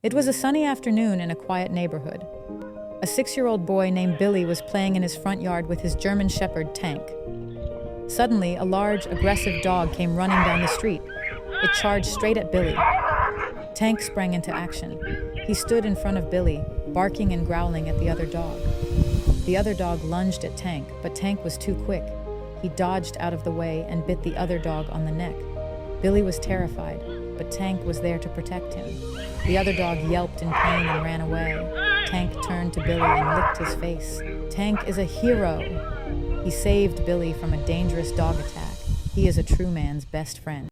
It was a sunny afternoon in a quiet neighborhood. A 6-year-old boy named Billy was playing in his front yard with his German Shepherd, Tank. Suddenly, a large, aggressive dog came running down the street. It charged straight at Billy. Tank sprang into action. He stood in front of Billy, barking and growling at the other dog. The other dog lunged at Tank, but Tank was too quick. He dodged out of the way and bit the other dog on the neck. Billy was terrified, but Tank was there to protect him. The other dog yelped in pain and ran away. Tank turned to Billy and licked his face. Tank is a hero. He saved Billy from a dangerous dog attack. He is a true man's best friend.